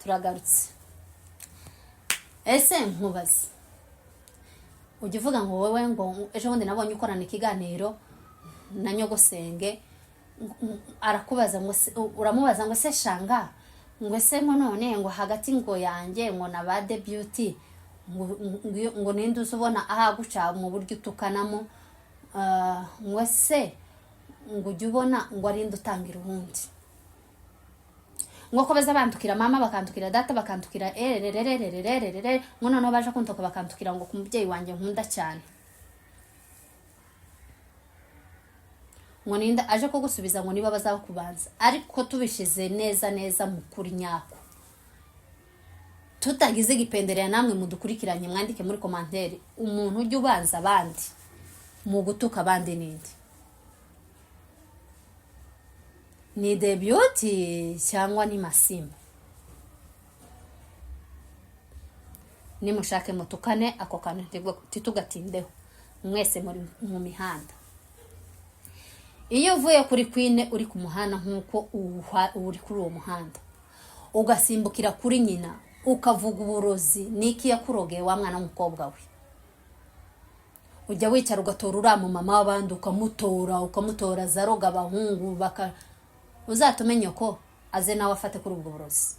turagarutse. Ese nkubaze, ujya uvuga ngo wowe ngo ejo bundi nabonye ukorana ikiganiro na nyogosenge, arakubaza ngo uramubaza ngo se shanga ngo se none ngo hagati ngo yanjye ngo na ba debut ngo ninde uzubona ahaguca mu buryo utukanamo, ngo se ngo ujye ubona ngo arinde utangira ubundi, ngo ko baza bandukira mama bakandukira data bakandukira ngo noneho baje kuntoka bakandukira ngo ku mubyeyi wanjye nkunda cyane, ngo ninda aje kugusubiza ngo niba bazakubanza. Ariko tubishize neza mu kuri nyako, tutagize igipenderera namwe mudukurikiranye mwandike muri commentaire umuntu ujye ubanza abandi mu gutuka abandi ninde, ni debut cyangwa ni Masimba? Nimushake mutukane ako kantu titugatindeho mwese muri mu mihanda. Iyo uvuye kuri Queen uri ku muhanda nkuko uri kuri uwo muhanda ugasimbukira kuri nyina ukavuga uburozi, niki yakurogeye wa mwana w'umukobwa we, ujya wicara ugatora uramu mama w'abandi ukamutora zaroga abahungu uzatumenye ko aze nawe afate kuri ubwo burozi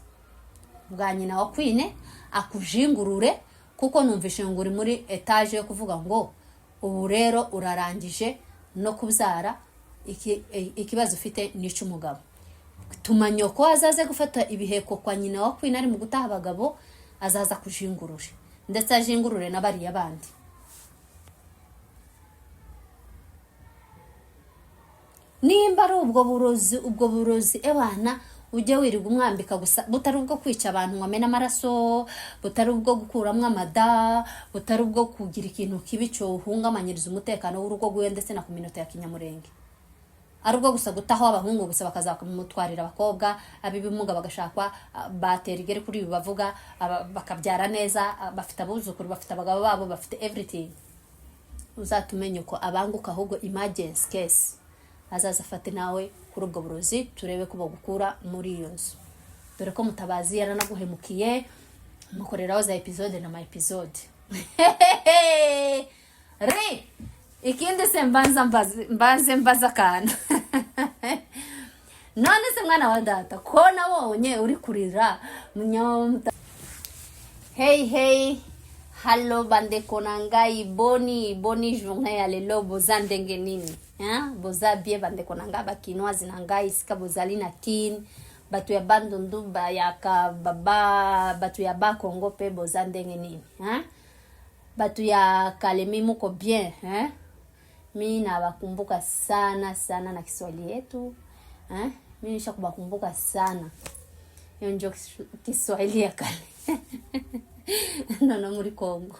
bwa nyina wa Queen akujingurure, kuko numvishe ngo uri muri etage yo kuvuga ngo ubu rero urarangije no kubyara, ikibazo ufite nico umugabo. Tumanyo ko azaze gufata ibiheko kwa nyina wa Queen ari mu gutaha abagabo, azaza kujingurure ndetse ajingurure n'abari abandi. Nimba ari ubwo burozi ebana ujye wirirwa umwambika gusa, butari ubwo kwica abantu ngo amena amaraso, butari ubwo gukuramwe amada, butari ubwo kugira ikintu kibi cyo uhungamanyiriza umutekano w'urugo rwe ndetse na ku minota ya kinyamurenge, ari ubwo gusa gutaho abahungu gusa bakazakumutwarira abakobwa abibimuga bagashakwa batera igere kuri ibi bavuga bakabyara neza, bafite abuzukuru, bafite abagabo babo, bafite everything. Uzatumenye ko abanguka ahubwo emergency case azaza afate nawe kuri ubwo burozi, turebe ko bagukura muri iyo nzu, dore ko Mutabazi yaranaguhemukiye mukoreraho za episode na ma episode. Ikindi se mbaza kana none se mwana wa data ko nabonye uri kurira munyamta. Hey hallo bandeko nangai, boni journée ya lelo bozandenge nini boza bie bandeko nanga bakinoazi nangai sika bozali na kin batu ya bandundu ba yaka baba batu ya ba Kongo pe bozandenge nini batu ya Kalemi muko bien mimi nawakumbuka sana na Kiswahili yetu mimi nishakubakumbuka sana, hiyo ndio Kiswahili ya kale. Nono muri Kongo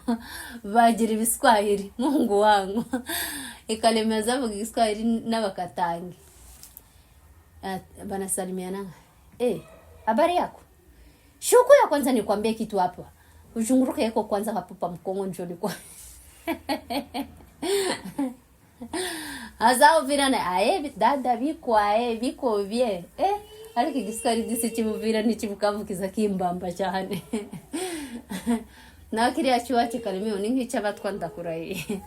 bagira ibiswahili, Mungu wangu Ikalemi zabo Kiswahili n'abakatangi banasalimiana. Habari yako? Shuku ya kwanza nikwambie kitu hapa. Uchunguruke yako kwanza hapo Mkongo njoni kwa. Azao virana dada biko vie. Ariko Kiswahili disi chimuvira ni chimukavukiza kimbamba cyane. Na kiriya chuo cha Kalemi uningi chabatwa ndakurahi.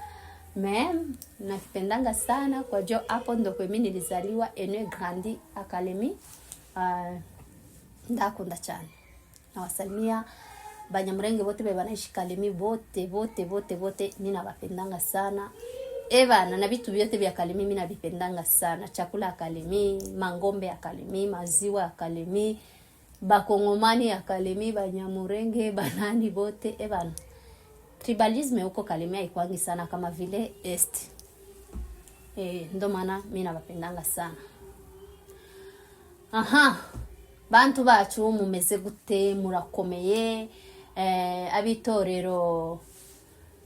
Nakipendanga sana kwa jo hapo ndo kwa mimi nilizaliwa ene grandi Kalemi. Ndakunda cyane. Nawasalimia Banyamurenge bote banaishi Kalemi bote ninabapendanga sana. Evana na vitu vyote vya Kalemi mimi navipendanga sana. Chakula ya Kalemi, mangombe ya Kalemi, maziwa ya Kalemi, bakongomani ya Kalemi, Banyamurenge, banani bote evana. Tribalisme huko Kalemi haikwangi sana kama vile Est. Ndo maana mimi nabapendanga sana. Bantu bacu mumeze gute, murakomeye, abitorero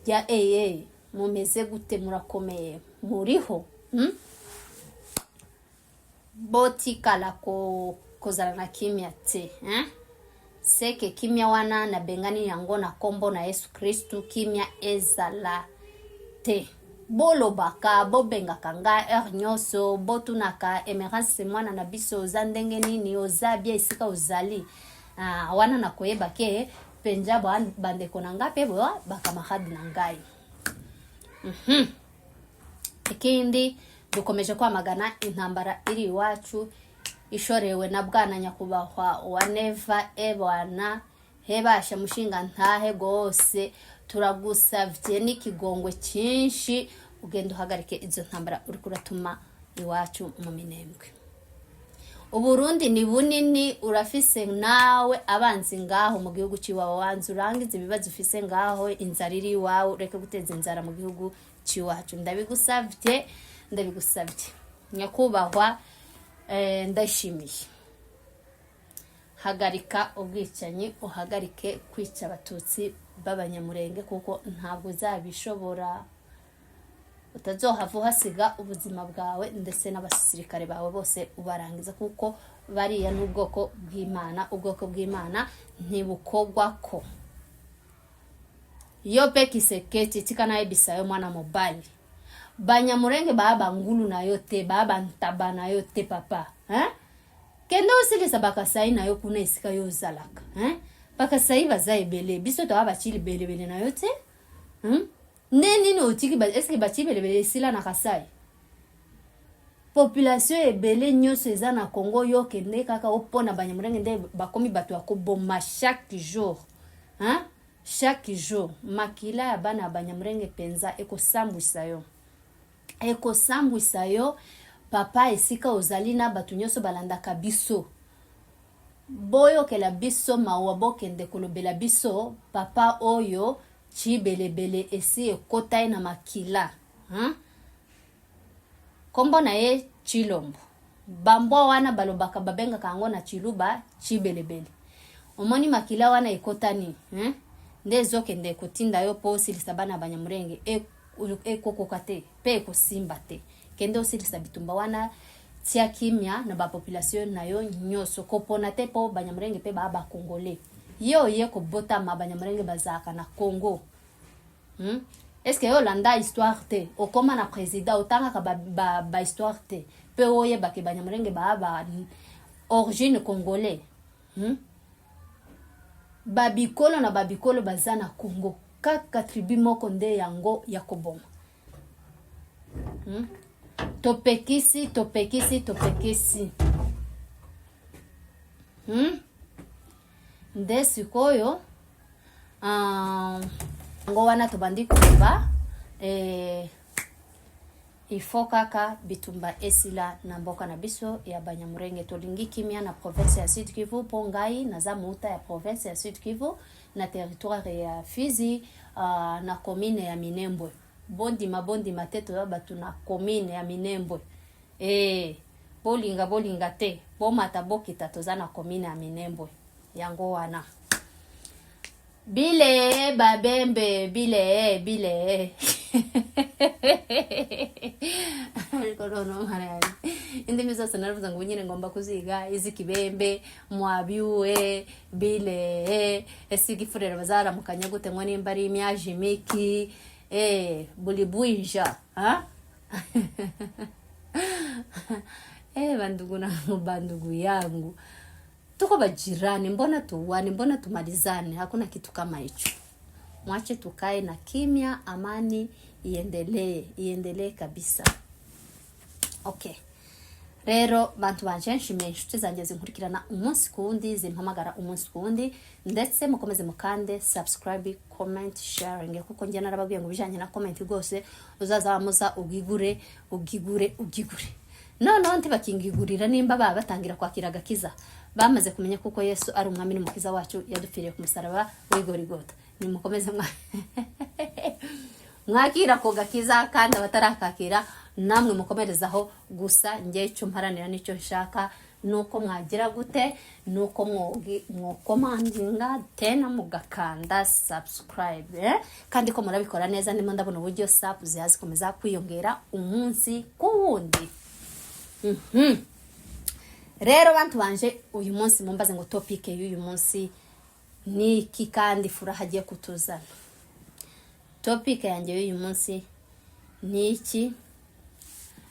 ya mumeze gute, murakomeye, muriho boti kala kozala na kimya te seke kimya wana na bengani yango na kombo na Yesu Kristu kimya ezala te bolo baka bobenga kanga nyoso botunaka emerance mwana na biso zandenge nini ozabia isika ozali wana nakoye bake penja bande konanga pe bo bakamahadi nangai. Ikindi dukomeje kwamagana intambara iri iwacu ishorewe na bwana nyakubahwa wa Neva Ebwana hebasha mushinga ntahe gose. Turagusavye n'ikigongwe cyinshi ugenda uhagarike izo ntambara uri kuratuma iwacu mu minembwe. Uburundi ni bunini, urafise nawe abanzi ngaho mu gihugu ciwawe, wanze urangize ibibazo ufise ngaho, inzara iri iwawe, ureke guteza inzara mu gihugu ciwacu. Ndabigusavye nyakubahwa, ndashimiye. Hagarika ubwicanyi, uhagarike kwica abatutsi b'abanyamurenge kuko ntabwo uzabishobora. Utazohava uhasiga ubuzima bwawe ndetse n'abasirikare bawe bose ubarangiza kuko bariya n'ubwoko bw'Imana. Ubwoko bw'Imana ntibukogwako. Yo Kiseketi tikana ebisayo mwana mobali. Banyamurenge baba ngulu na yote, baba ntaba na yote papa. Kendo usilisa bakasai na yo kuna isika yo zalaka. Bakasai bazaye bele. Biso to abachili bele na yote. Neni no tiki ba eske bachi bele sila na kasai. Population ebele nyoso eza na Congo yo kende kaka opona banyamurenge nde bakomi batu akoboma chaque jour. Chaque jour makila ya bana banyamurenge penza ekosambwisa yo. Ekosambwisa yo papa esika ozalina batu nyoso balandaka biso. Boyo ke la biso mawa bokende kolobela biso papa oyo chibelebele esi ekotai na makila. Kombo na ye Chilombo. Bambo wana balobaka babenga kango na Chiluba chibelebele. Omoni makila wana ekotani. Ndezo kende kotinda yo po silisa bana banyamurenge ekokokate pe ekosimba te. Kende osilisa bitumba wana tia kimia na ba population na yo nyoso kopona te po banyamurenge pe ba Congolais. Yo ko bota mabanyamurenge bazaka na Congo. Est-ce que yo landa histoire te okoma na président otanga ka ba histoire te pe oye ba ke banyamurenge ba origine congolais. Babikolo na babikolo bazana Congo kaka tribu moko nde yango ya koboma. Topekisi. Nde sikoyo ngo wana tobandi kuba ifo kaka bitumba esila na mboka na biso ya banyamurenge. Tolingi kimia na province ya Sud Kivu pongai na zamuta ya province ya Sud Kivu na territoire ya Fizi na commune ya Minembwe. Bondi mateto ya batu na commune ya Minembwe. Bolinga te bomata bokita toza na commune ya Minembwe yango wana. Bile babembe bile Korono marani. Indi mizo sanaruza ngo nyine ngomba kuziga izi kibembe mwabiwe bile esigifurera bazara mukanya gute ngo nimba ari imyaje miki bulibwinja bandugu yangu tuko bajirani, mbona tuwane, mbona tumalizane? Hakuna kitu kama hicho. Mwache tukae na kimya, amani iendelee kabisa. Okay. Rero bantu banje nshimiye inshuti zanjye zinkurikirana umunsi kundi, zimpamagara umunsi kundi, ndetse mukomeze mukande subscribe, comment, sharing kuko njye narababwiye ngo bijanye na comment rwose uzazamuza ugigure. No ntibakingigurira nimba batangira kwakira gakiza. Bamaze kumenya kuko Yesu ari umwami n'umukiza wacu yadupfiriye ku musaraba w'Igorigota. Nimukomeze mwakira ko gakiza kandi abatarakakira namwe mukomerezaho gusa njye cyo mparanira nicyo nshaka nuko mwagira gute, nuko mwokomandinga tena mugakanda subscribe kandi ko murabikora neza. Ndimo ndabona uburyo sap zikomeza kwiyongera umunsi ku wundi. Rero bantu banje uyu munsi mumbaze ngo topic y'uyu munsi ni iki kandi furaha agiye kutuzana. Topic yanjye y'uyu munsi ni iki?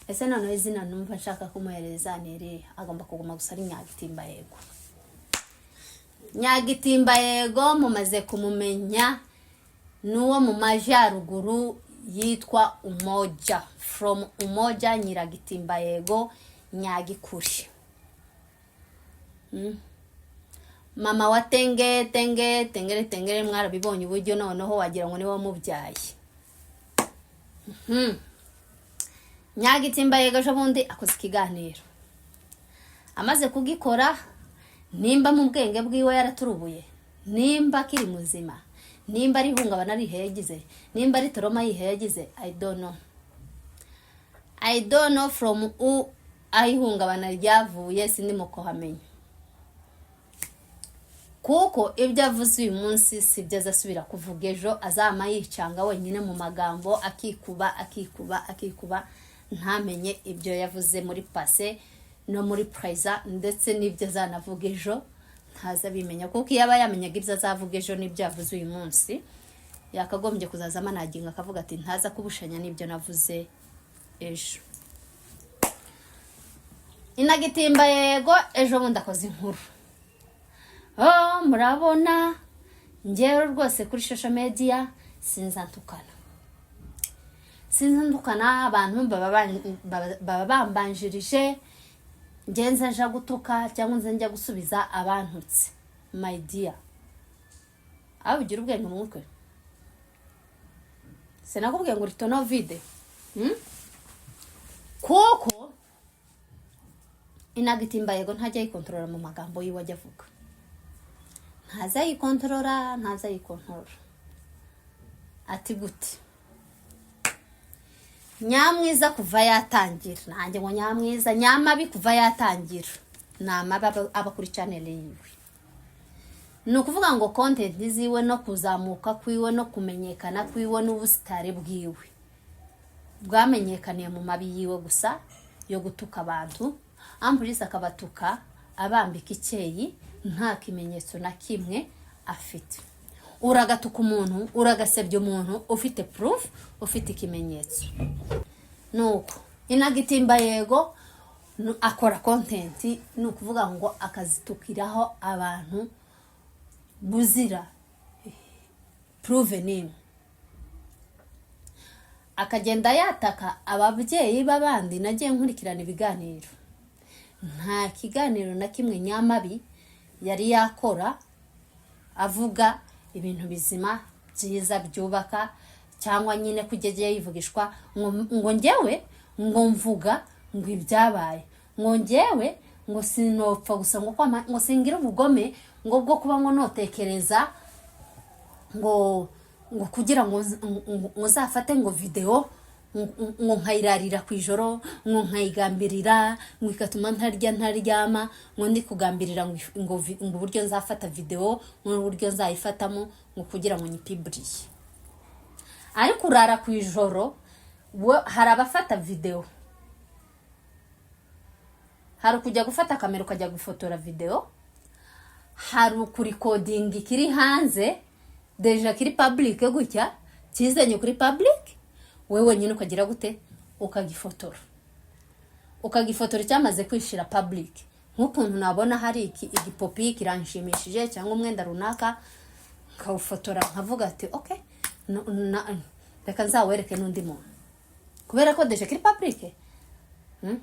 Ese nano izina numva nshaka kumuhereza nere agomba kuguma gusa ari Nyagitimba yego. Nyagitimba yego mumaze kumumenya, nuwo mu majyaruguru yitwa Umoja, from Umoja Nyiragitimba yego Nyagikuri. Mama wa tengere mwarabibonye uburyo noneho wagira ngo niwe mubyaye. Nyagitimba yego ejo bundi akoze ikiganiro, amaze kugikora, nimba mu bwenge bwiwe yaraturubuye, nimba kiri muzima, nimba ari hungabana ari hegize, nimba ari toroma yihegize, I don't know from ayihungabana ryavuye, sindimo kuhamenya. Kuko ibyo avuze uyu munsi sibyo azasubira kuvuga ejo, azama yicanga wenyine mu magambo akikuba ntamenye ibyo yavuze muri passé no muri present, ndetse n'ibyo azanavuga ejo ntaza bimenya. Kuko iyo aba yamenyaga ibyo azavuga ejo n'ibyo yavuze uyu munsi, yakagombye kuzazama naginga akavuga ati ntaza kubushanya n'ibyo navuze ejo. Inagitimba yego ejo bundi akoze inkuru. Murabona njyewe rwose kuri social media sinzantukana, abantu baba bambanjirije, ngenza nja gutuka cyangwa nze njya gusubiza abantutse. My dear, aho ugira ubwenge mu mutwe, sinakubwiye ngo ritono vide. Kuko Inagitimba yego ntajya yikontorora mu magambo yiwe ajya avuga, ntaza yikontorora. Ati gute? Nyamwiza kuva yatangira, nanjye ngo nyamwiza, nyamabi kuva yatangira, namabi aba kuri channel yiwe. Ni ukuvuga ngo content ziwe no kuzamuka kwiwe no kumenyekana kwiwe n'ubusitare bwiwe bwamenyekaniye mu mabi yiwe gusa yo gutuka abantu, ampulisa akabatuka abambika icyeyi, nta kimenyetso na kimwe afite. Uragatuka umuntu, uragasebya umuntu ufite proof, ufite ikimenyetso. Nuko Inagitimba yego akora content, ni ukuvuga ngo akazitukiraho abantu buzira prove nini, akagenda yataka ababyeyi babandi. Nagiye nkurikirana ibiganiro, nta kiganiro na kimwe nyamabi yari yakora avuga ibintu bizima byiza byubaka, cyangwa nyine kugegeye yivugishwa ngo njyewe ngo mvuga ngo ibyabaye, ngo njyewe ngo sinopfa gusa ngo singira ubugome ngo bwo kuba ngo notekereza ngo kugira ngo uzafate ngo video ngo nkayirarira ku ijoro, ngo nkayigambirira, ngo ikatuma ntaryama, ngo ndi kugambirira ngo uburyo nzafata video, ngo uburyo nzayifatamo, ngo kugira ngo nyipiburiye. Ariko urara ku ijoro, hari abafata video, hari kujya gufata kamera ukajya gufotora video, hari ukurikodinga kiri hanze deja kiri public gutya, kizanye kuri public, wewe nyine ukagira gute ukagifotora cyamaze kwishira public. Nk'ukuntu nabona hari igipopi kiranshimishije cyangwa umwenda runaka, nkawufotora nkavuga ati okay, reka nzawereke n'undi muntu, kubera ko deje kiri public.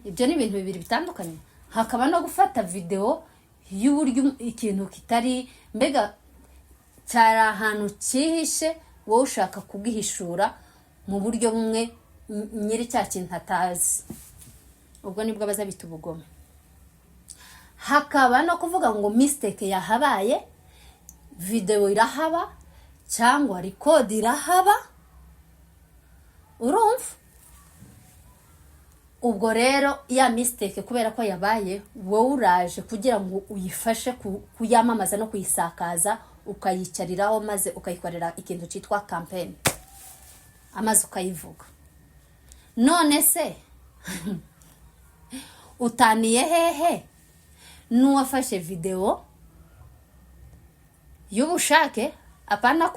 Ibyo ni ibintu bibiri bitandukanye. Hakaba no gufata video y'uburyo ikintu kitari mbega cyari ahantu cyihishe, wowe ushaka kugihishura mu buryo bumwe nyiri cya kintu atazi, ubwo nibwo bazabita ubugome. Hakaba no kuvuga ngo mistake yahabaye, video irahaba cyangwa record irahaba, urumva? Ubwo rero ya mistake kubera ko yabaye, wowe uraje kugira ngo uyifashe kuyamamaza no kuyisakaza, ukayicariraho maze ukayikorera ikintu cyitwa campaign, amaze ukayivuga. None se utaniye hehe n'uwafashe video y'ubushake, apana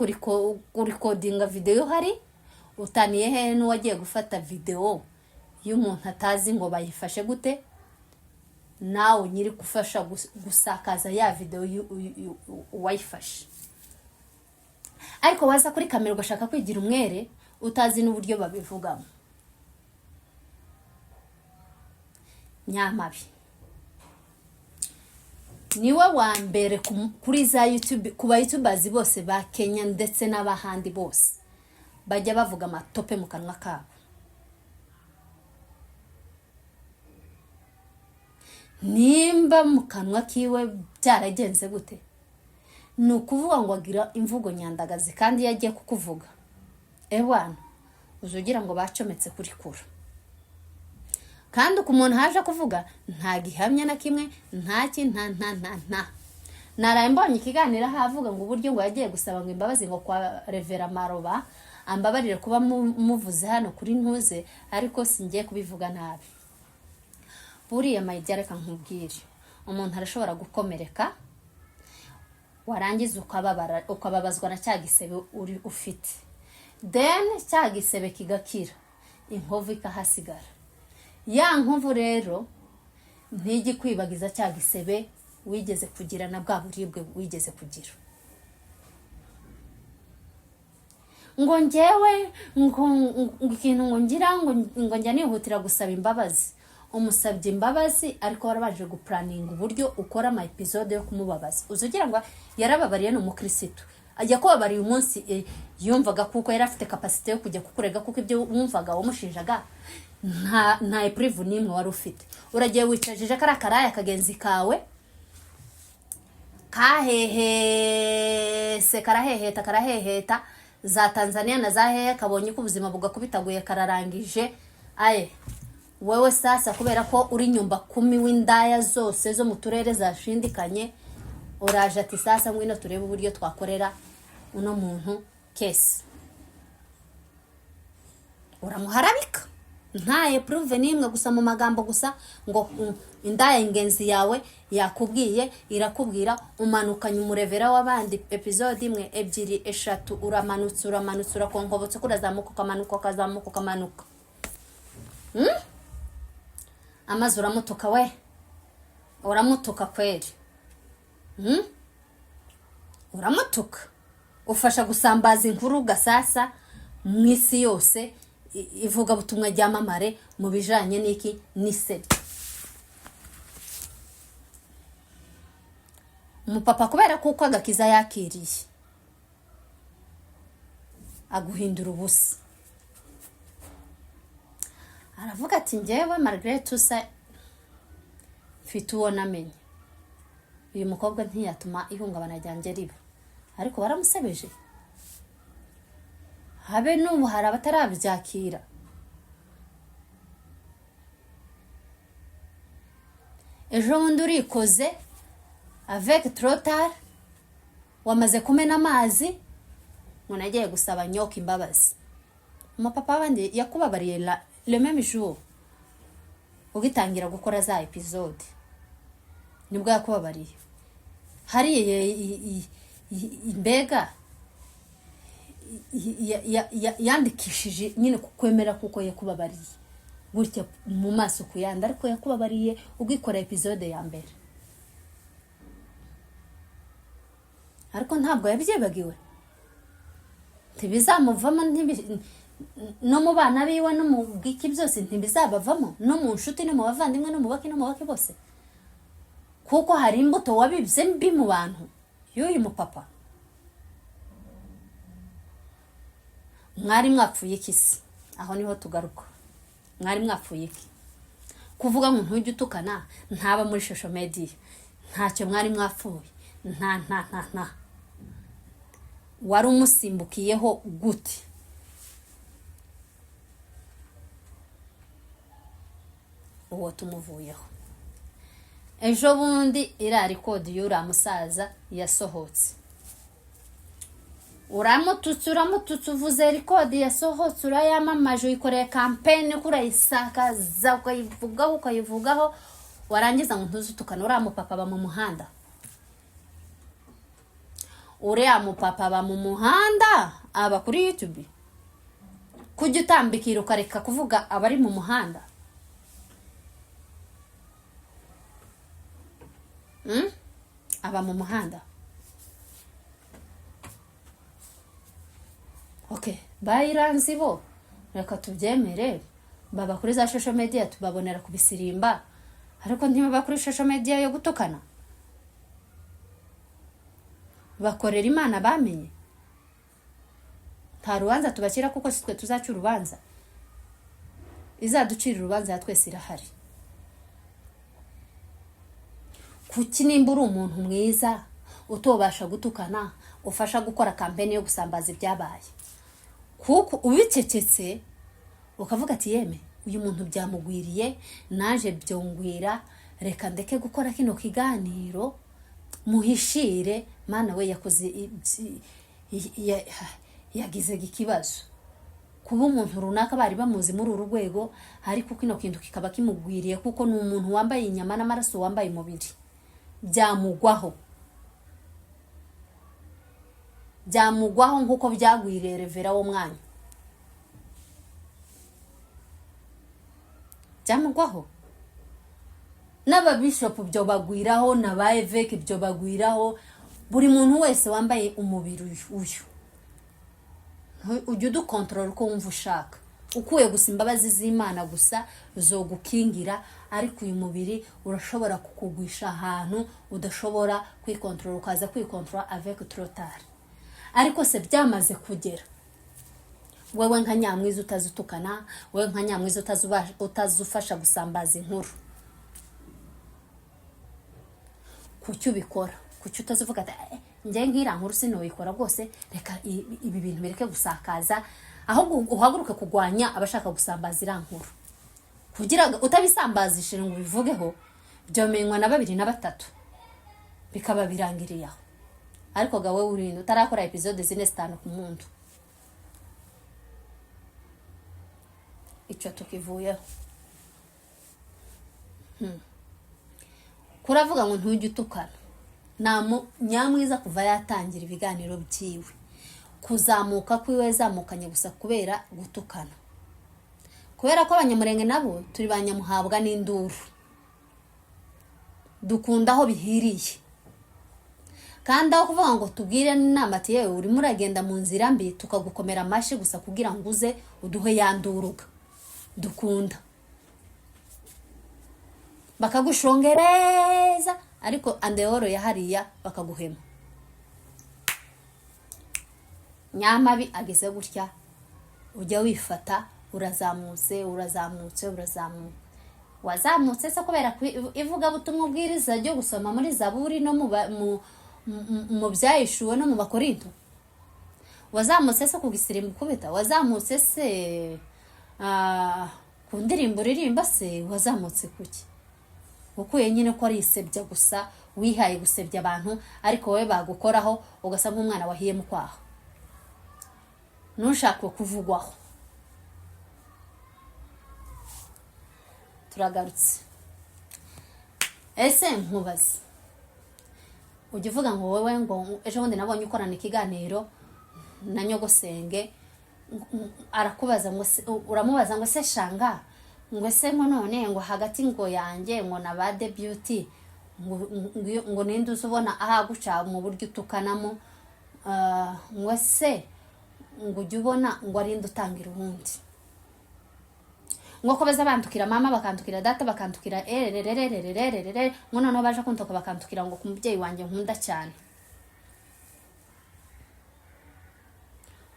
kurikodinga video hari? Utaniye hehe n'uwagiye gufata video y'umuntu atazi ngo bayifashe gute, nawe nyiri gufasha gusakaza ya video wayifashe. Ariko waza kuri kamera ugashaka kwigira umwere utazi n'uburyo babivugamo. Nyamabi niwe wa mbere kuri za YouTube, kuba YouTubers bose ba Kenya ndetse n'abahandi bose bajya bavuga amatope mu kanwa kabo. Nimba mu kanwa kiwe byaragenze gute? Ni ukuvuga ngo agira imvugo nyandagazi, kandi yagiye kukuvuga ewana uzugira ngo bacometse kuri kura. Kandi uko umuntu haje kuvuga nta gihamya na kimwe, nta naraye mbonye ikiganiro havuga ngo uburyo ngo yagiye gusaba ngo imbabazi ngo kwa Revera Maroba ambabarire kuba muvuze hano kuri ntuze, ariko singiye kubivuga nabi. Buriya mayijya reka nkubwire, umuntu arashobora gukomereka warangiza ukababazwa na cya gisebe uri ufite, then cya gisebe kigakira, inkovu ikahasigara. Ya nkovu rero ntigi kwibagiza cya gisebe wigeze kugira na bwa buribwe wigeze kugira. Ngo njyewe ngo ikintu ngo ngira ngo njya nihutira gusaba imbabazi. Umusabye imbabazi ariko warabanje guplaninga uburyo ukora ama episode yo kumubabaza. Uzugira ngo yarababariye no mukristo ajya kubabariye umunsi yumvaga kuko yari afite capacity yo kujya kukurega kuko ibyo wumvaga wamushinjaga nta proof nimwe wari ufite. Uragiye wicajije karaya kagenzi kawe karaheheta za Tanzania na za hehe, kabonye ko ubuzima bugakubitaguye kararangije. Wewe sasa kubera ko uri nyumba 10 w'indaya zose zo mu turere zashindikanye, uraje ati sasa ngwino turebe uburyo twakorera uno muntu case. Uramuharabika ntaye prove nimwe gusa mu magambo gusa ngo indaya ingenzi yawe yakubwiye irakubwira, umanukanye umurevera w'abandi episode imwe ebyiri eshatu, uramanutse urakonkobotse kurazamuka ukamanuka. Amazi uramutuka we, uramutuka kweli. Uramutuka ufasha gusambaza inkuru gasasa mu isi yose, ivuga butumwa ryamamare mu bijanye n'iki n'isebe. Umupapa kubera kuko agakiza yakiriye aguhindura ubusa, aravuga ati njyewe Margaret Tusa mfite uwo namenye, uyu mukobwa ntiyatuma ihungabana ryanjye riba. Ariko baramusebeje, habe n'ubu hari abatarabyakira. Ejo bundi urikoze avec trotar wamaze kumena amazi ngo nagiye gusaba nyoka imbabazi. Umupapa wandi yakubabariye le même jour ugitangira gukora za episode nibwo yakubabariye. Hari imbega yandikishije nyine kukwemera kuko yakubabariye gutya mu maso kuyanda, ariko yakubabariye ugikora episode ya mbere. Ariko ntabwo yabyibagiwe, ntibizamuvamo, no mu bana biwe no mu bwiki byose ntibizabavamo, no mu nshuti no mu bavandimwe no mu baki bose, kuko hari imbuto wabibye mbi mu bantu. Y'uyu mupapa mwari mwapfuye iki se? Aho niho tugaruka. Mwari mwapfuye iki? Kuvuga ngo ntujye utukana, ntaba muri social media, ntacyo mwari mwapfuye. Nta wari umusimbukiyeho gute? Uwo tumuvuyeho. Ejo bundi irari kode y'ura musaza yasohotse, uramututse uvuze record yasohotse, urayamamaje, uyikoreye campaign, kurayisakaza, ukayivugaho, warangiza ngo ntuzutukana. Uriya mupapa ba mu muhanda, uriya mupapa ba mu muhanda aba kuri YouTube. Kujya utambikira ukareka kuvuga abari mu muhanda. aba mu muhanda. Okay, bayiranzi bo reka tubyemere, baba kuri za social media tubabonera kubisirimba, ariko ntibaba kuri social media yo gutukana. Bakorera Imana bamenye. Nta rubanza tubakira kuko sitwe tuzaca urubanza. Izaducira urubanza twese irahari. Kuki nimba uri umuntu mwiza utobasha gutukana ufasha gukora kampeni yo gusambaza ibyabaye, kuko ubicecetse ukavuga ati yeme uyu muntu byamugwiriye naje byongwira, reka ndeke gukora kino kiganiro muhishire mana we yakoze yagize ikibazo. Kuba umuntu runaka bari bamuzi muri uru rwego ariko kino kintu kikaba kimugwiriye kuko ni umuntu wambaye inyama n'amaraso, wambaye umubiri, byamugwaho nkuko byagwiriye Revera wo mwanya. Byamugwaho n'ababishopu byo bagwiraho, n'aba eveke byo bagwiraho, buri muntu wese wambaye umubiri uyu. Ujye udukontorora uko wumva ushaka, ukuye gusa imbabazi z'Imana gusa zo gukingira, ariko uyu mubiri urashobora kukugwisha ahantu udashobora kwikontorora, ukaza kwikontorora avec trop tard. Ariko se byamaze kugera, wewe nka Nyamwiza utazutukana, wewe nka Nyamwiza utazufasha gusambaza inkuru, kuki ubikora? Kuki utazuvuga ati njye ngira nkuru sinoyikora rwose, reka ibi bintu bireke gusakaza, ahubwo uhaguruke kugwanya abashaka gusambaza irankuru, kugira utabisambazishe ngo bivugeho byomenywa na 2 na 3 bikaba birangiriye aho. Ariko gawe urinde utarakora episode 4-5 ku muntu, icyo tukivuyeho. Kuravuga ngo ntujye utukana. Nyamwiza kuva yatangira ibiganiro byiwe, kuzamuka kwiwe zamukanye gusa kubera gutukana. Kubera ko abanyamurenge nabo turi banyamuhabwa n'induru, dukunda aho bihiriye. Kandi aho kuvuga ngo tubwire n'inama ati yewe uri muragenda mu nzira mbi, tukagukomera amashi gusa kugira ngo uze uduhe yanduruga, dukunda bakagushongereza, ariko andehoro yahariya bakaguhema. Nyamabi ageze gutya ujya wifata, urazamutse wazamutse se kubera ivuga butumwa ubwiriza ryo gusoma muri Zaburi no mu byayishuwe no mu Bakorinto. Wazamutse se kugisirimu kubita, wazamutse se ku ndirimbo uririmba se, wazamutse kuki? Ukuye nyine ko ari isebya gusa, wihaye gusebya abantu, ariko wowe bagukoraho ugasa nk'umwana wahiye mu kwaha, ntushaka kuvugwaho. Turagarutse. Ese nkubaze, ujye uvuga ngo wowe ngo ejo bundi nabonye ukorana ikiganiro na Nyogosenge, arakubaza ngo uramubaza ngo se shanga ngo se none ngo hagati ngo yanjye ngo na ba debut ngo ninde uzubona aha guca mu buryo utukanamo, ngo se ngo ujye ubona ngo arinde utangira ubundi, ngo ko baza bandukira mama bakandukira data bakandukira ngo noneho baje kuntoka bakandukira ngo ku mubyeyi wanjye nkunda cyane,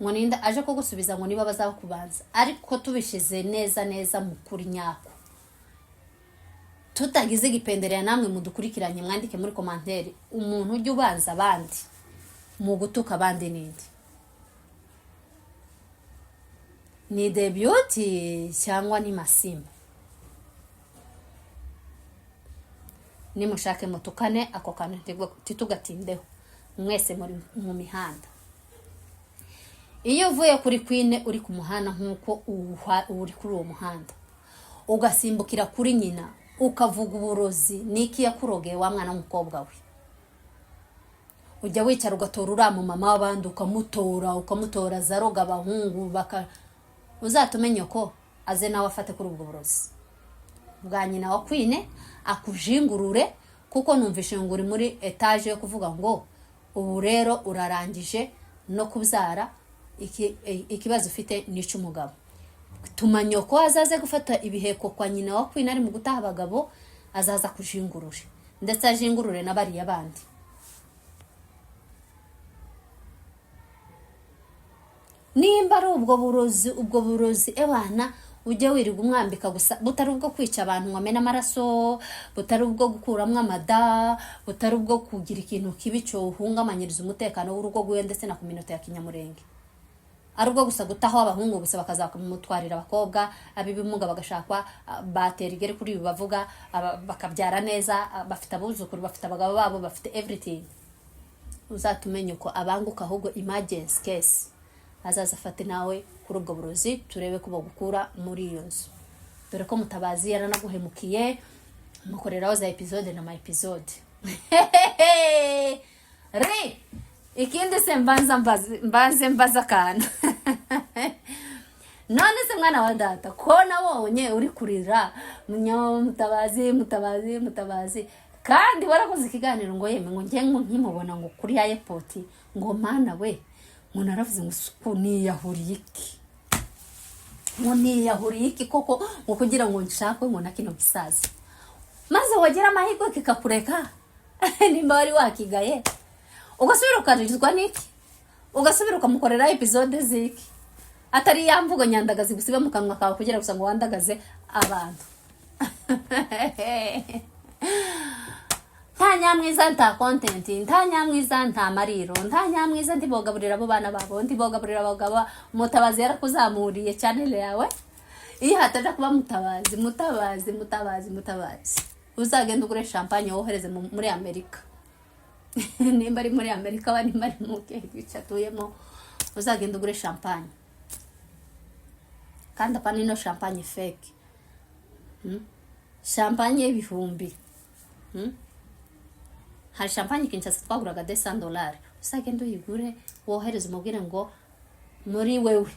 ngo ninda aje kugusubiza ngo niba bazakubanza. Ariko tubishize neza mu kuri nyako, tutagize gipenderera namwe mudukurikiranye, mwandike muri commentaire umuntu ujye ubanza abandi mu gutuka abandi ninde, ni debut cyangwa ni Masimba? Nimushake mutukane ako kantu titugatindeho mwese muri mu mihanda. Iyo uvuye kuri Queen uri ku muhanda nkuko uri kuri uwo muhanda, ugasimbukira kuri nyina ukavuga uburozi, niki yakurogeye wa mwana w'umukobwa we, ujya wicara ugatora uramu mama w'abandi ukamutora zaroga abahungu uzatumenye ko aze nawe afate kuri ubwo burozi bwa nyina wa Queen, akujingurure kuko numvishe ngo uri muri etage yo kuvuga ngo ubu rero urarangije no kubyara, ikibazo ufite nica umugabo. Tuma nyoko azaze gufata ibiheko kwa nyina wa Queen ari mu gutaha abagabo, azaza kujingurure ndetse ajingurure n'abariya bandi. Nimba ari ubwo burozi ebana ujye wirirwa umwambika gusa, butari ubwo kwica abantu ngo amena amaraso, butari ubwo gukuramwo amada, butari ubwo kugira ikintu kibi cyo uhungamanyiriza umutekano w'urugo rwe ndetse na ku minota ya kinyamurenge, ari ubwo gusa gutaho abahungu gusa bakazakumutwarira abakobwa, abibimuga bagashakwa, batera igere kuri ibi bavuga, bakabyara neza, bafite abuzukuru, bafite abagabo babo, bafite everything. Uzatumenye uko abanguka, ahubwo emergency case azaza afate nawe kuri ubwo burozi, turebe ko bagukura muri iyo nzu. Dore ko Mutabazi yaranaguhemukiye, mukoreraho za episode na ma episode. Ikindi se mbaza kana. None se mwana wa data ko nabonye uri kurira Mutabazi kandi warakoze ikiganiro ngo yeme ngo ngiye nkimubona ngo kuri airport ngo mana we ngo naravuze ngo suku niyahuriye iki koko ngo kugira ngo nshakwe ngo nakino gisaza, maze wagira amahirwe kikakureka nimba wari wakigaye ugasubira ukarizwa niki, ugasubira ukamukorera episode ziki, atari yamvugo nyandagazi gusiba mu kanwa kawe kugira gusa ngo wandagaze abantu. Nta nyamwiza nta content, nta nyamwiza nta mariro, nta nyamwiza ndibogaburira abo bana babo, ndibogaburira abagabo. Mutabazi yarakuzamuriye channel yawe, iyo hataje kuba Mutabazi uzagenda ugure champagne wohereze muri Amerika. Nimba ari muri Amerika bari mu cyatuyemo, uzagenda ugure champagne, kandi apana ino champagne fake, champagne y'ibihumbi. Hari champagne Kinshasa twaguraga $200, uzagenda uyigure wohereze umubwire ngo muri wewe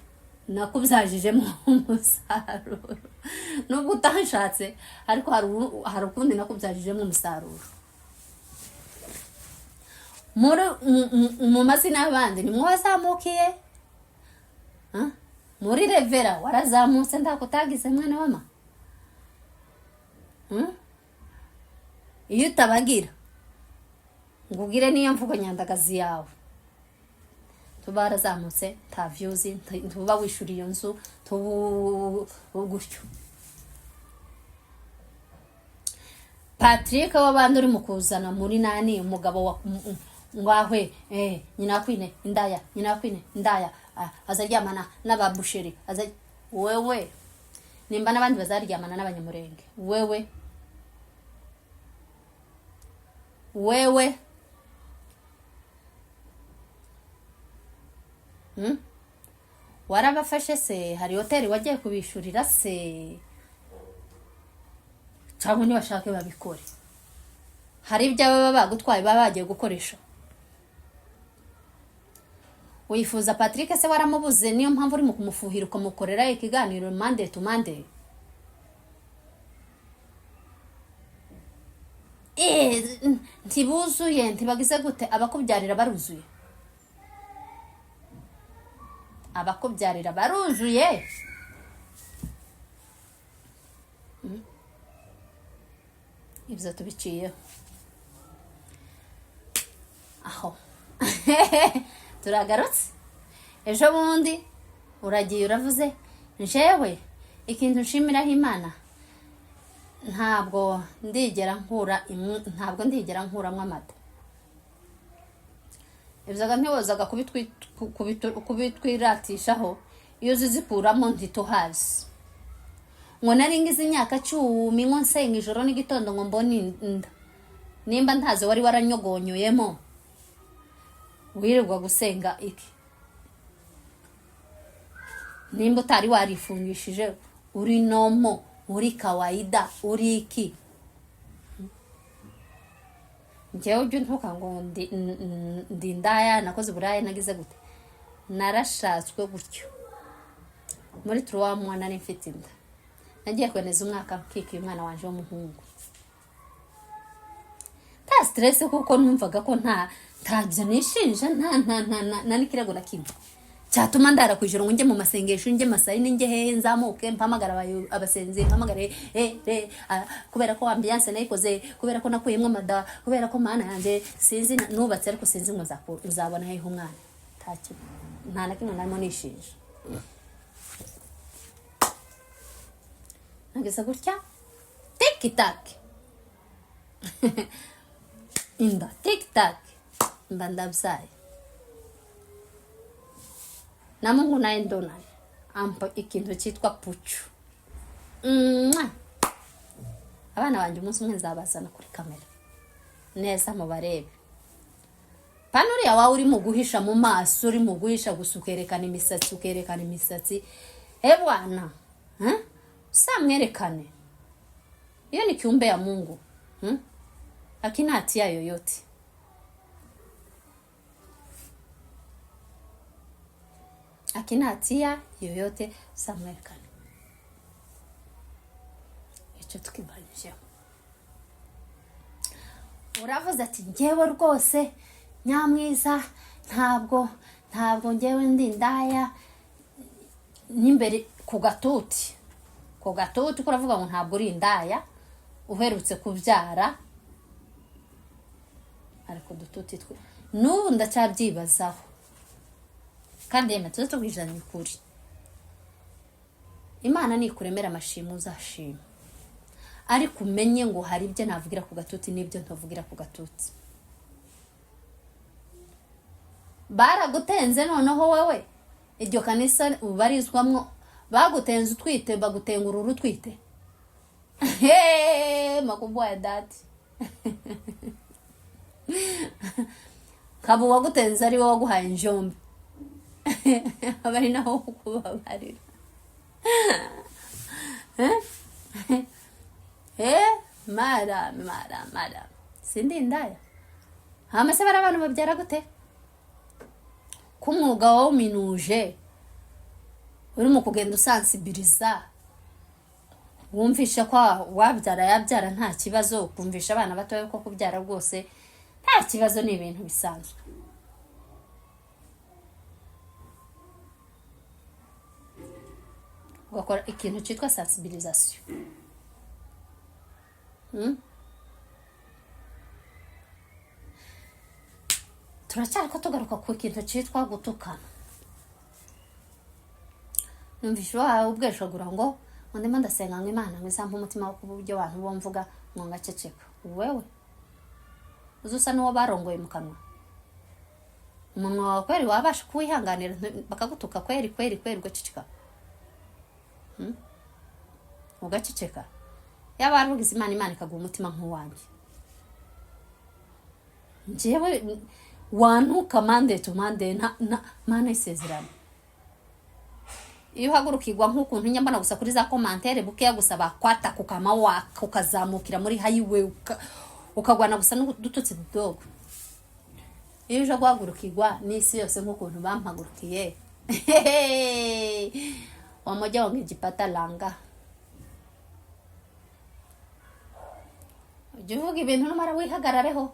nakubyajijemo umusaruro, nubwo utanshatse ariko hari ukundi nakubyajijemo umusaruro. Mu mazina y'abandi ni mwazamukiye, muri Revera warazamutse ndakutagize mwana wama. Iyo utabagira ngubwire niyo mvugo nyandagazi yawe, tubarazamutse nta views, tuba wishuri iyo nzu gutyo. Patrick wabandi uri mukuzana muri nani umugabo wa ngwahwe nyina Queen indaya azaryamana n'ababusheri, wewe nimba n'abandi bazaryamana n'abanyamurenge, wewe warabafashe se? Hari hoteli wagiye kubishurira se? Cyangwa ni bashake babikore? Hari ibyo baba bagutwaye baba bagiye gukoresha. Wifuza Patrick se waramubuze, niyo mpamvu uri mu kumufuhira ukamukorera ikiganiro Monday to Monday. Ntibuzuye, ntibagize gute? Abakubyarira baruzuye, abakubyarira baruzuye. Ibyo tubiciyeho aho. Turagarutse ejo bundi uragiye uravuze njewe ikintu nshimiraho Imana, ntabwo ndigera nkuramwe amata. Ibyaga ntiwozaga kubitwiratishaho iyo zizikuramo ntituhazi. Ngo nari ngize imyaka 10 ngo nsenga ijoro n'igitondo ngo mbone inda. Nimba ntaze wari waranyogonyoyemo wirirwa gusenga iki? Nimba utari warifungishije uri nomo, uri kawaida, uri iki? Njyewe ujye ntuka ngo ndi ndaya, nakoze buraya, nagize gute? Narashatswe gutyo muri 3 mwana nari mfite inda. Nagiye kweneza umwaka kiki umwana wanje w'umuhungu. nta stress kuko numvaga ko ntabyo nishinja nta n'ikirego na kimwe cyatuma ndara kwijoro ngo njye mu masengesho njye masayini njye hehe nzamuke mpamagara abasenzi mpamagare kubera ko ambiance nayikoze kubera ko nakuyemo amada kubera ko mana yanjye sinzi nubatse ariko sinzi ngo nzabona hehe umwana nta na kimwe narimo nishinja nageza gutya tik-tak inda tik-tak mba ndabyaye na Mungu naye ndonane ampa ikintu cyitwa pucu abana banje umunsi umwe nzabazana kuri kamera neza mu barebe panuri yawe uri mu guhisha mu maso uri mu guhisha gusukerekana imisatsi bwana usamwerekane iyo ni kiumbe ya Mungu akina hatia yoyote akina hatia yoyote usamwerekane icyo tukibanyije uravuze ati ngewe rwose nyamwiza ntabwo ngewe ndi ndaya n'imbere ku gatuti kuravuga ngo ntabwo uri indaya uherutse kubyara ariko dututi twe n'ubu ndacyabyibazaho kandi yemwe tuze tubwijanye ukuri Imana nikuremera amashimwe uzashima ariko umenye ngo hari ibyo navugira ku gatuti n'ibyo ntavugira ku gatuti baragutenze noneho wewe iryo kanisa ubarizwamwo bagutenze utwite bagutengurura utwite makubwa ya dati kabo wagutenze ari wowe waguhaye injombe abari naho kubabarira mara sindi indaya hamase bara abantu babyara gute kumwuga wawe minuje uri mu kugenda usansibiriza wumvisha ko yabyara nta kibazo kumvisha abana bato ko kubyara rwose nta kibazo ni ibintu bisanzwe ugakora ikintu cyitwa sensibilisation turacyari ko tugaruka ku kintu cyitwa gutukana numvisha wawe ubweshagura ngo ndimo ndasenga ngo Imana ngizampa umutima wo kubujyo abantu bomvuga ngo ngaceceka wewe uzusa n'uwo barongoye mu kanwa umunwa wawe kweri wabasha kuwihanganira bakagutuka kweri ugaceceka ugaceceka yaba arugize Imana ikaguha umutima nk'uwanjye njyewe wantuka mande tumande na Mana isezerano iyo hagurukirwa nk'ukuntu nyambana gusa kuri za commentaire bukeya gusa bakwata kukama waka ukazamukira muri highway ukagwana gusa n'udututsi dudogo iyo uje guhagurukirwa n'isi yose nk'ukuntu bampagurukiye wamoja wangejipata langa ujye uvuga ibintu numara wihagarareho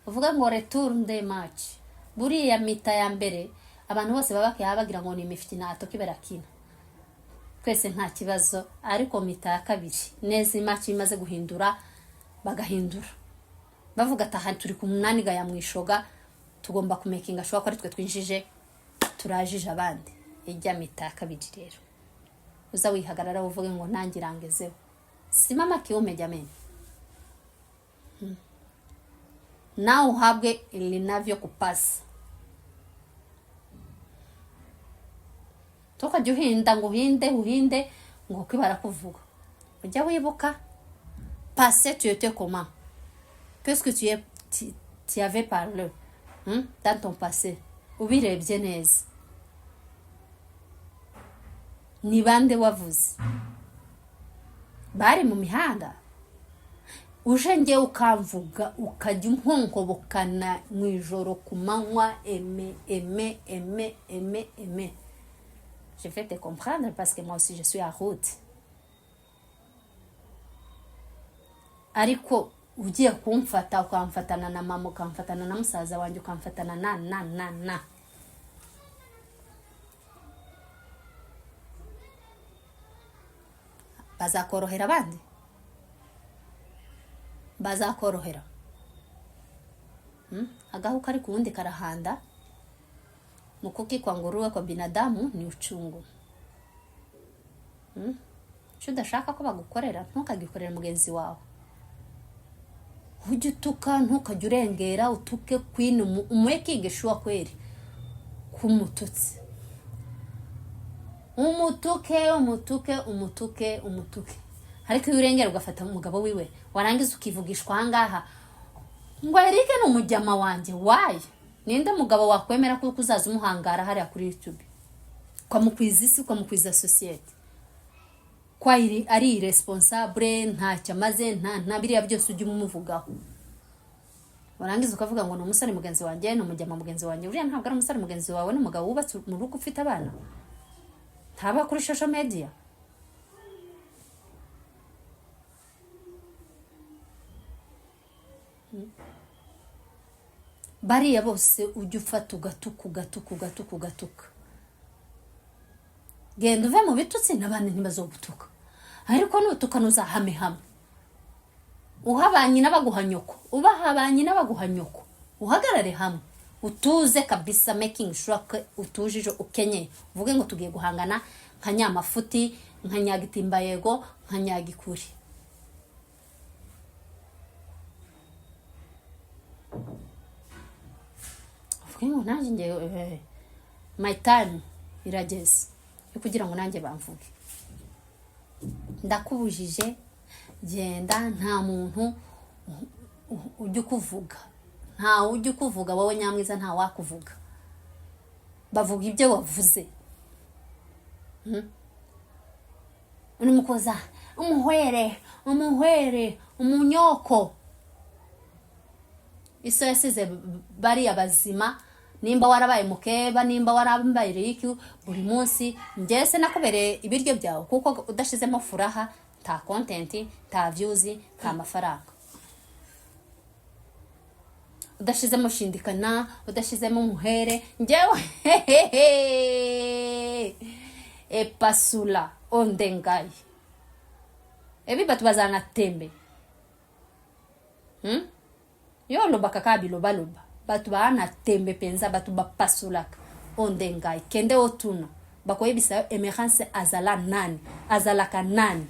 uvuga ngo retour de match buriya mita ya mbere abantu bose babake bagira ngo ni imifitinato kiberakina twese nta kibazo ariko mita ya kabiri neza match imaze guhindura bagahindura bavuga ati aha turi ku munani ga ya mwishoga tugomba kumekinga shwa ko ari twe twinjije turajije abandi ijya mita ya kabiri rero uza wihagarara uvuge ngo nangirangezeho simama kiume jameni na uhabwe linavyo kupasa toka juhinda ngo uhinde ngo kwibara kuvuga ujya wibuka passé tu étais comment qu'est-ce que tu avais parlé dans ton passé ubirebye neza ni bande wavuze bari mu mihanda uje nge ukamvuga ukajya umponkobokana mu ijoro kumanywa aimer. Je vais te comprendre parce que moi aussi je suis à route. Ariko ugiye kumfata ukamfatana na mama ukamfatana na musaza wanjye ukamfatana na bazakorohera abandi, bazakorohera. Agahu kari kuwundi karahanda, mukuki kwa nguruwe kwa binadamu ni uchungu. Icyo udashaka ko bagukorera ntukagikorera mugenzi wawe. Ujye utuka ntukajya urengera utuke kwino umwekigishwa kweri kumututsi. Umutuke. Ariko iyo urengera ugafata umugabo wiwe warangiza ukivugishwa ahangaha ngo Eric ni umujyama wanjye. Why? Ninde mugabo wakwemera ko uzaza umuhangara hariya kuri YouTube kwa mukwiza isi, kwa mukwiza society, kwa ari irresponsible, nta cyamaze, nta biriya byose ujye umuvugaho. Warangiza ukavuga ngo no musare mugenzi wanjye, no mujyama mugenzi wanjye. Uriya ntabwo ari umusare mugenzi wawe, ni umugabo wubatse mu rugo ufite abana. Ntaba kuri social media. Bariya bose ujye ufata ugatuka. Genda uve mu bitutsi n'abandi ntibazogutuka. Ariko nutuka nuzahame hamwe. Uhabanye n'abaguhanyoko, ubahabanye n'abaguhanyoko. Uhagarare hamwe. Utuze kabisa, making sure ko utujije ukenye. Uvuge ngo tugiye guhangana nka Nyamafuti, nka Nyagitimba yego, nka Nyagikuri. Uvuge ngo nanjye ngiye my time irageze yo kugira ngo nanjye bamvuge. Ndakubujije genda, nta muntu ujye kuvuga. Nta ujye kuvuga, wowe Nyamwiza nta wakuvuga. Bavuga ibyo wavuze. Unimukoza umuhwere umunyoko. Iso yasize bari abazima. Nimba warabaye mukeba, nimba warabaye Eric buri munsi, njese nakubere ibiryo byawe kuko udashizemo furaha, ta content, ta views, ta mafaranga. Udashizemo shindikana, udashizemo muhere, njyewe epasula ondengai. Ebi batu bazana tembe. Yo loba kakabi loba. Batu baana tembe penza, batu bapasulaka ondengai. Kende otuna bakoyebisa emerance azalaka nani.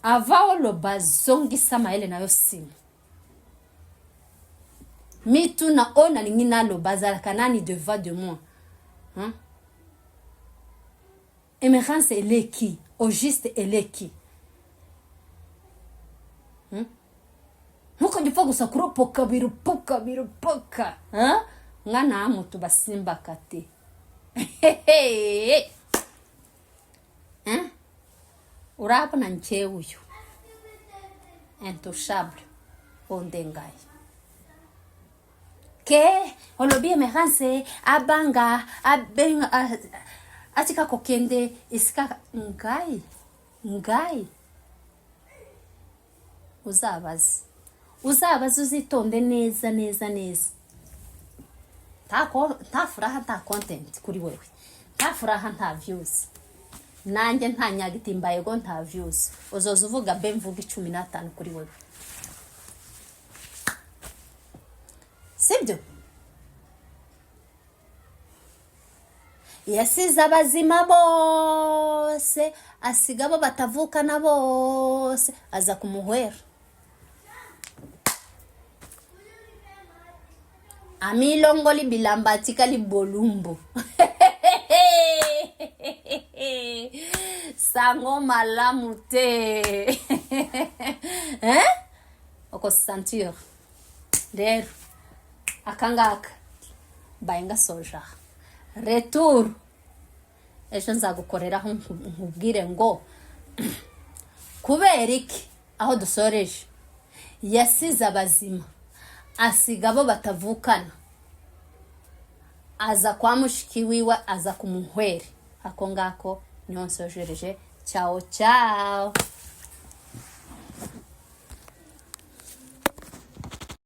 Avao loba zongi sama ele na yo simu. Mitu na ona lingina loba azalaka nani devant de moi. Emerance eleki, au juste eleki. Nuko ndifa gusa kuropoka birupoka. Ngana amutu basimba kate. Urapa na nche uyu. Intouchable. Ondengai. Ke olobi emerance abanga abenga atika kokende iska ngai. Uzabazi uzitonde neza. Ta furaha ta content kuri wewe. Ta furaha nta views. Nanjye nta Nyagitimba yego nta views. Uzoza uvuga mvuga 15 kuri wewe. Sibyo? Yasize abazima bose, asigabo batavukana bose, aza kumuhwera. Amilongoli bilamba tikali bolumbo. Sango malamu te. Oko sentir. Der. Akangaka. Bainga soja. Retour. Ejo nzagukorera ho nkubwire ngo kubera iki aho dusoreje yasize abazima asigabo batavukana, aza kwa mushiki wiwe aza kumuhwere. Ako ngako niho nsojereje. Ciao ciao.